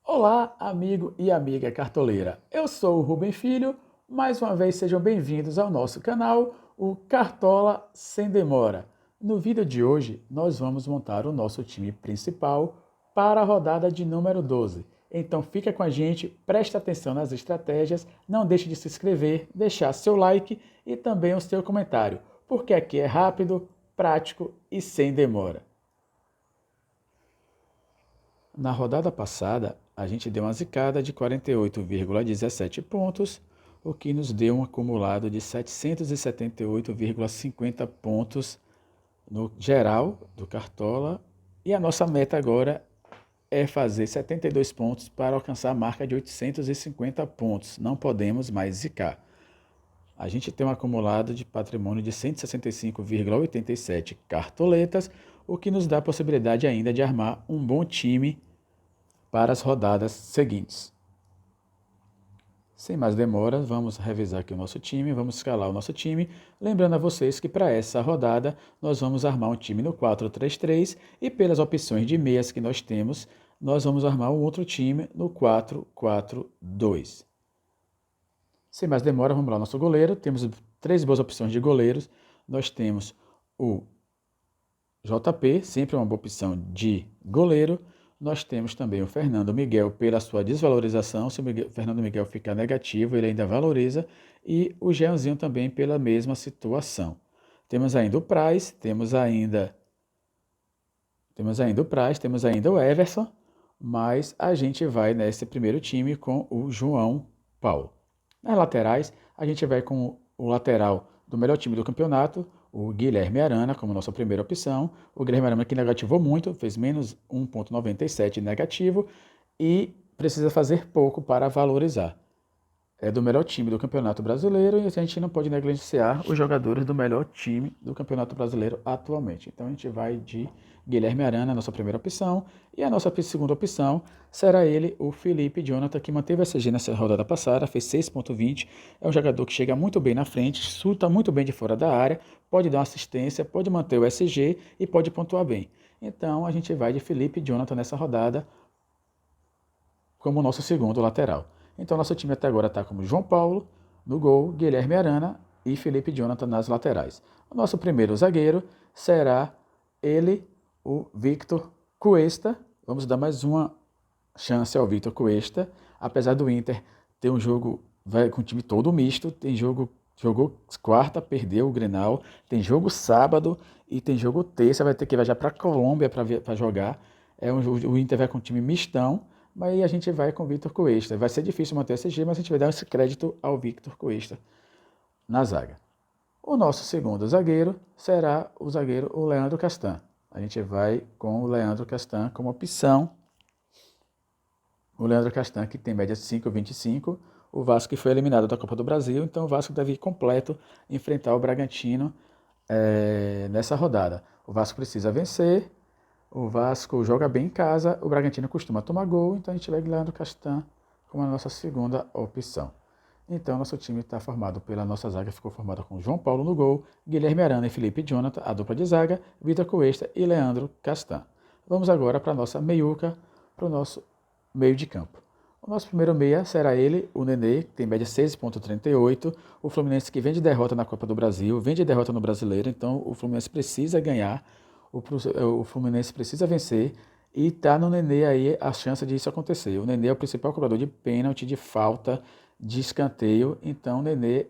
Olá, amigo e amiga cartoleira. Eu sou o Rubem Filho. Mais uma vez sejam bem-vindos ao nosso canal, o Cartola Sem Demora. No vídeo de hoje, nós vamos montar o nosso time principal para a rodada de número 12. Então fica com a gente, preste atenção nas estratégias, não deixe de se inscrever, deixar seu like e também o seu comentário, porque aqui é rápido, prático e sem demora. Na rodada passada, a gente deu uma zicada de 48,17 pontos, o que nos deu um acumulado de 778,50 pontos no geral do Cartola. E a nossa meta agora é fazer 72 pontos para alcançar a marca de 850 pontos. Não podemos mais zicar. A gente tem um acumulado de patrimônio de 165,87 cartoletas, o que nos dá a possibilidade ainda de armar um bom time para as rodadas seguintes. Sem mais demoras, vamos revisar aqui o nosso time, vamos escalar o nosso time. Lembrando a vocês que para essa rodada nós vamos armar um time no 4-3-3 e pelas opções de meias que nós temos, nós vamos armar um outro time no 4-4-2. Sem mais demora, vamos lá, nosso goleiro. Temos 3 boas opções de goleiros. Nós temos o JP, sempre uma boa opção de goleiro. Nós temos também o Fernando Miguel pela sua desvalorização. Se o Fernando Miguel ficar negativo, ele ainda valoriza. E o Jeanzinho também pela mesma situação. Temos ainda o Praz, temos ainda o Everson, mas a gente vai nesse primeiro time com o João Paulo. Nas laterais, a gente vai com o lateral do melhor time do campeonato, o Guilherme Arana, como nossa primeira opção. O Guilherme Arana que negativou muito, fez menos 1,97 negativo e precisa fazer pouco para valorizar. É do melhor time do Campeonato Brasileiro e a gente não pode negligenciar os jogadores do melhor time do Campeonato Brasileiro atualmente. Então a gente vai de Guilherme Arana, nossa primeira opção, e a nossa segunda opção será ele, o Felipe Jonathan, que manteve a SG nessa rodada passada, fez 6,20, é um jogador que chega muito bem na frente, chuta muito bem de fora da área, pode dar uma assistência, pode manter o SG e pode pontuar bem. Então a gente vai de Felipe Jonathan nessa rodada como nosso segundo lateral. Então nosso time até agora está como João Paulo no gol, Guilherme Arana e Felipe Jonathan nas laterais. O nosso primeiro zagueiro será ele, o Victor Cuesta. Vamos dar mais uma chance ao Victor Cuesta. Apesar do Inter ter um jogo com o time todo misto, tem jogou quarta, perdeu o Grenal, tem jogo sábado e tem jogo terça, vai ter que viajar para a Colômbia para jogar. O Inter vai com um time mistão, mas aí a gente vai com o Victor Cuesta. Vai ser difícil manter esse G, mas a gente vai dar esse crédito ao Victor Cuesta na zaga. O nosso segundo zagueiro será o Leandro Castan. A gente vai com o Leandro Castan como opção. O Leandro Castan, que tem média de 5,25. O Vasco foi eliminado da Copa do Brasil, então o Vasco deve ir completo enfrentar o Bragantino nessa rodada. O Vasco precisa vencer. O Vasco joga bem em casa, o Bragantino costuma tomar gol, então a gente vai Leandro Castan como a nossa segunda opção. Então nosso time está formado pela nossa zaga, ficou formada com João Paulo no gol, Guilherme Arana e Felipe Jonathan, a dupla de zaga, Vitor Cuesta e Leandro Castan. Vamos agora para a nossa meiuca, para o nosso meio de campo. O nosso primeiro meia será ele, o Nenê, que tem média 6,38, o Fluminense que vem de derrota na Copa do Brasil, vem de derrota no Brasileiro, então o Fluminense precisa ganhar. O Fluminense precisa vencer e está no Nenê aí a chance disso acontecer. O Nenê é o principal cobrador de pênalti, de falta, de escanteio, então o Nenê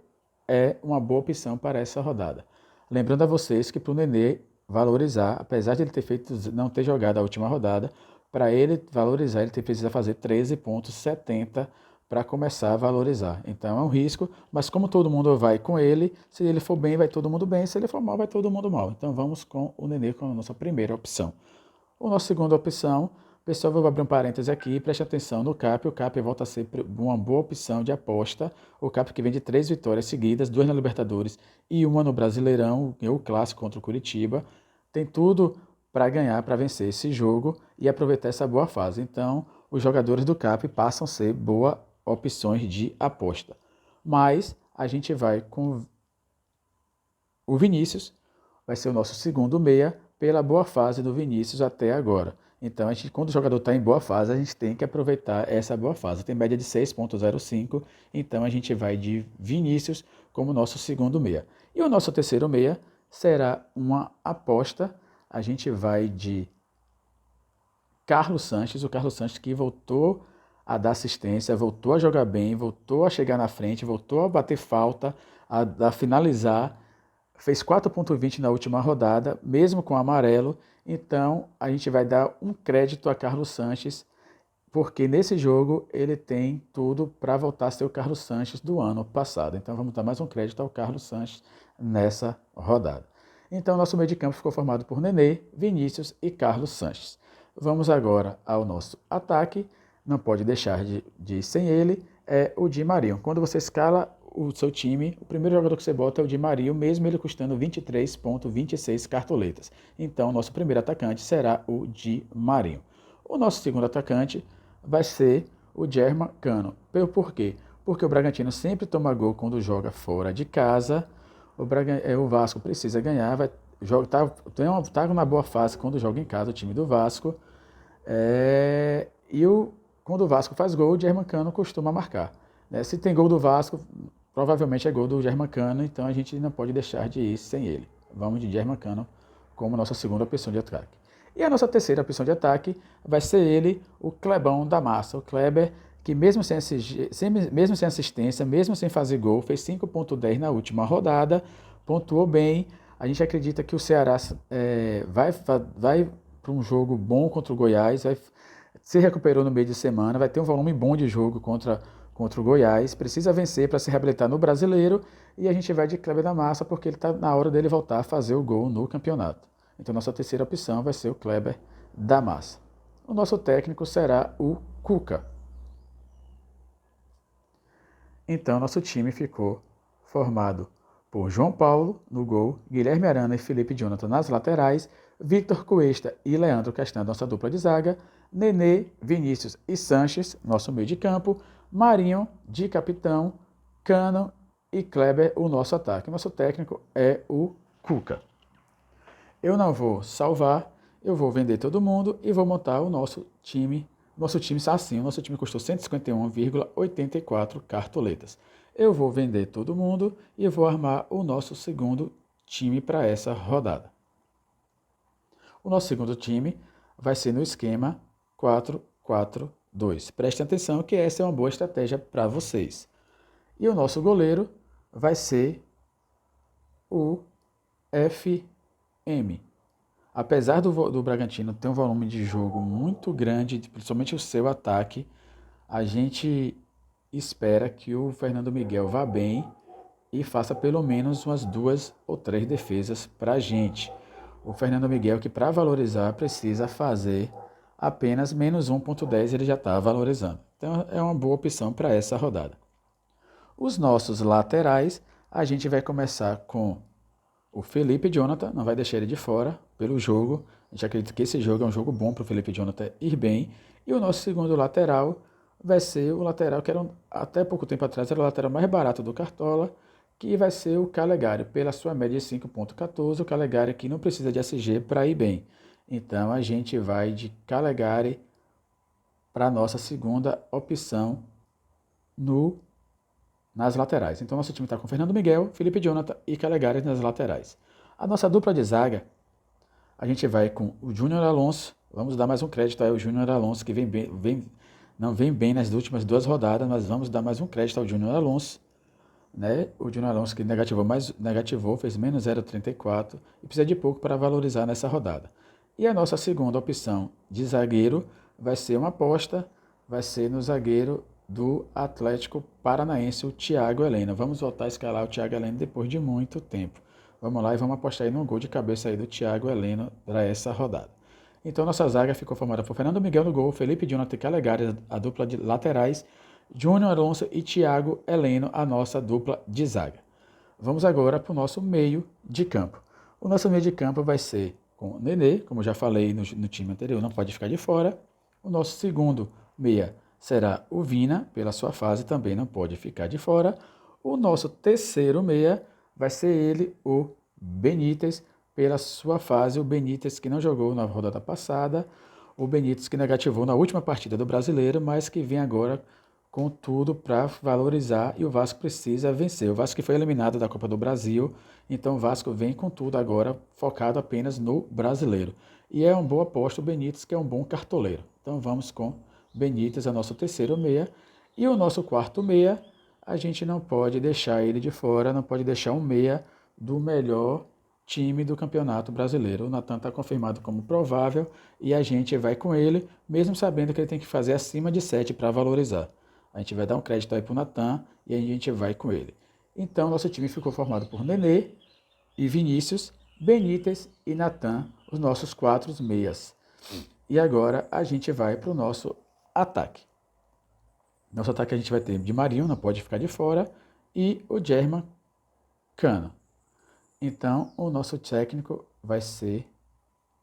é uma boa opção para essa rodada. Lembrando a vocês que para o Nenê valorizar, apesar de ele não ter jogado a última rodada, para ele valorizar, ele precisa fazer 13,70 para começar a valorizar. Então é um risco, mas como todo mundo vai com ele, se ele for bem, vai todo mundo bem, se ele for mal, vai todo mundo mal. Então vamos com o Nenê como a nossa primeira opção. A nossa segunda opção, pessoal, vou abrir um parêntese aqui, preste atenção no CAP. O CAP volta a ser uma boa opção de aposta. O CAP que vem de 3 vitórias seguidas, 2 na Libertadores e 1 no Brasileirão, o clássico contra o Curitiba. Tem tudo para ganhar, para vencer esse jogo e aproveitar essa boa fase. Então, os jogadores do CAP passam a ser boas opções de aposta. Mas a gente vai com o Vinícius, vai ser o nosso segundo meia, pela boa fase do Vinícius até agora. Então, quando o jogador está em boa fase, a gente tem que aproveitar essa boa fase. Tem média de 6,05, então a gente vai de Vinícius como nosso segundo meia. E o nosso terceiro meia será uma aposta. A gente vai de Carlos Sanches, o Carlos Sanches que voltou a dar assistência, voltou a jogar bem, voltou a chegar na frente, voltou a bater falta, a finalizar, fez 4,20 na última rodada, mesmo com amarelo. Então a gente vai dar um crédito a Carlos Sanches, porque nesse jogo ele tem tudo para voltar a ser o Carlos Sanches do ano passado. Então vamos dar mais um crédito ao Carlos Sanches nessa rodada. Então nosso meio de campo ficou formado por Nenê, Vinícius e Carlos Sanches. Vamos agora ao nosso ataque. Não pode deixar de ir sem ele, é o Di Maria. Quando você escala o seu time, o primeiro jogador que você bota é o Di Maria, mesmo ele custando 23,26 cartoletas. Então, nosso primeiro atacante será o Di Maria. O nosso segundo atacante vai ser o German Cano. Por quê? Porque o Bragantino sempre toma gol quando joga fora de casa. O Vasco precisa ganhar, tá na boa fase quando joga em casa o time do Vasco. Quando o Vasco faz gol, o Germancano costuma marcar. Se tem gol do Vasco, provavelmente é gol do Germancano, então a gente não pode deixar de ir sem ele. Vamos de Germancano como nossa segunda opção de ataque. E a nossa terceira opção de ataque vai ser ele, o Clebão da Massa. O Kleber, que mesmo sem assistência, mesmo sem fazer gol, fez 5,10 na última rodada, pontuou bem. A gente acredita que o Ceará vai para um jogo bom contra o Goiás, se recuperou no meio de semana, vai ter um volume bom de jogo contra o Goiás, precisa vencer para se reabilitar no Brasileiro, e a gente vai de Kleber da Massa porque ele está na hora dele voltar a fazer o gol no campeonato. Então nossa terceira opção vai ser o Kleber da Massa. O nosso técnico será o Cuca. Então nosso time ficou formado por João Paulo no gol, Guilherme Arana e Felipe Jonathan nas laterais, Victor Cuesta e Leandro Castan, nossa dupla de zaga, Nenê, Vinícius e Sanches, nosso meio de campo, Marinho de capitão, Cano e Kleber, o nosso ataque. Nosso técnico é o Cuca. Eu não vou salvar, eu vou vender todo mundo e vou montar o nosso time. Nosso time está assim, o nosso time custou 151,84 cartoletas. Eu vou vender todo mundo e vou armar o nosso segundo time para essa rodada. O nosso segundo time vai ser no esquema 4-4-2. Prestem atenção que essa é uma boa estratégia para vocês. E o nosso goleiro vai ser o FM. Apesar do Bragantino ter um volume de jogo muito grande, principalmente o seu ataque, a gente espera que o Fernando Miguel vá bem e faça pelo menos umas 2 ou 3 defesas para a gente. O Fernando Miguel, que para valorizar precisa fazer apenas menos 1,10, ele já está valorizando. Então é uma boa opção para essa rodada. Os nossos laterais, a gente vai começar com o Felipe Jonathan, não vai deixar ele de fora pelo jogo. A gente acredita que esse jogo é um jogo bom para o Felipe Jonathan ir bem. E o nosso segundo lateral vai ser o lateral que até pouco tempo atrás era o lateral mais barato do Cartola, que vai ser o Calegari. Pela sua média de 5,14, o Calegari que não precisa de SG para ir bem. Então a gente vai de Calegari para a nossa segunda opção nas laterais. Então nosso time está com Fernando Miguel, Felipe Jonathan e Calegari nas laterais. A nossa dupla de zaga, a gente vai com o Júnior Alonso. Vamos dar mais um crédito ao Júnior Alonso, que não vem bem nas últimas 2 rodadas, mas vamos dar mais um crédito ao Júnior Alonso. Né? O Júnior Alonso que negativou, fez menos 0,34 e precisa de pouco para valorizar nessa rodada. E a nossa segunda opção de zagueiro vai ser uma aposta, vai ser no zagueiro do Atlético Paranaense, o Thiago Heleno. Vamos voltar a escalar o Thiago Heleno depois de muito tempo. Vamos lá e vamos apostar aí no gol de cabeça aí do Thiago Heleno para essa rodada. Então nossa zaga ficou formada por Fernando Miguel no gol, Felipe Jonathan e Calegari, a dupla de laterais, Júnior Alonso e Thiago Heleno, a nossa dupla de zaga. Vamos agora para o nosso meio de campo. O nosso meio de campo vai ser com o Nenê, como já falei no time anterior, não pode ficar de fora. O nosso segundo meia será o Vina, pela sua fase, também não pode ficar de fora. O nosso terceiro meia vai ser ele, o Benítez, pela sua fase. O Benítez que não jogou na rodada passada. o Benítez, que negativou na última partida do Brasileiro, mas que vem agora com tudo para valorizar, e o Vasco precisa vencer. O Vasco que foi eliminado da Copa do Brasil, então o Vasco vem com tudo agora, focado apenas no Brasileiro. E é uma boa aposta o Benítez, que é um bom cartoleiro. Então vamos com Benítez, é nosso terceiro meia. E o nosso quarto meia, a gente não pode deixar ele de fora, não pode deixar um meia do melhor time do Campeonato Brasileiro. O Natan está confirmado como provável e a gente vai com ele, mesmo sabendo que ele tem que fazer acima de 7 para valorizar. A gente vai dar um crédito aí para o Natan e a gente vai com ele. Então, nosso time ficou formado por Nenê e Vinícius, Benítez e Natan, os nossos 4 meias. E agora a gente vai para o nosso ataque. Nosso ataque a gente vai ter de Marinho, não pode ficar de fora, e o German Cano. Então, o nosso técnico vai ser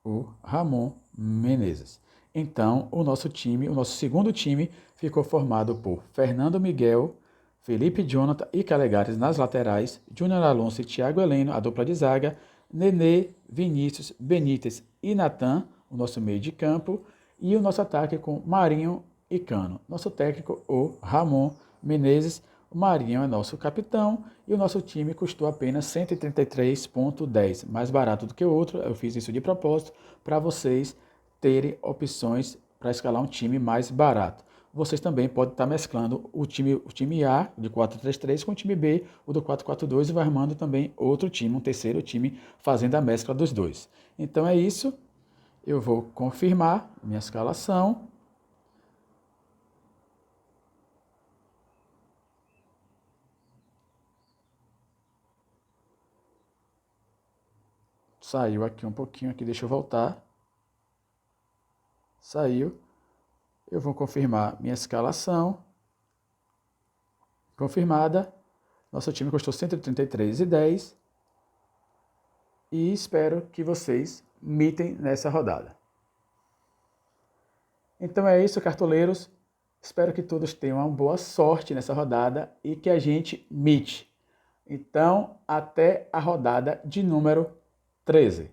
o Ramon Menezes. Então, o nosso time, o nosso segundo time, ficou formado por Fernando Miguel, Felipe Jonathan e Calegares nas laterais, Júnior Alonso e Thiago Heleno, a dupla de zaga, Nenê, Vinícius, Benítez e Natan, o nosso meio de campo, e o nosso ataque com Marinho e Cano. Nosso técnico, o Ramon Menezes. O Marinho é nosso capitão e o nosso time custou apenas 133,10, mais barato do que o outro. Eu fiz isso de propósito para vocês terem opções para escalar um time mais barato. Vocês também podem estar mesclando o time A de 4-3-3 com o time B, o do 4-4-2, e vai armando também outro time, um terceiro time, fazendo a mescla dos dois. Então é isso. Eu vou confirmar minha escalação. Saiu aqui um pouquinho, aqui, deixa eu voltar. Saiu. Eu vou confirmar minha escalação. Confirmada. Nosso time custou 133,10. E espero que vocês mitem nessa rodada. Então é isso, cartoleiros. Espero que todos tenham uma boa sorte nessa rodada e que a gente mite. Então, até a rodada de número 13.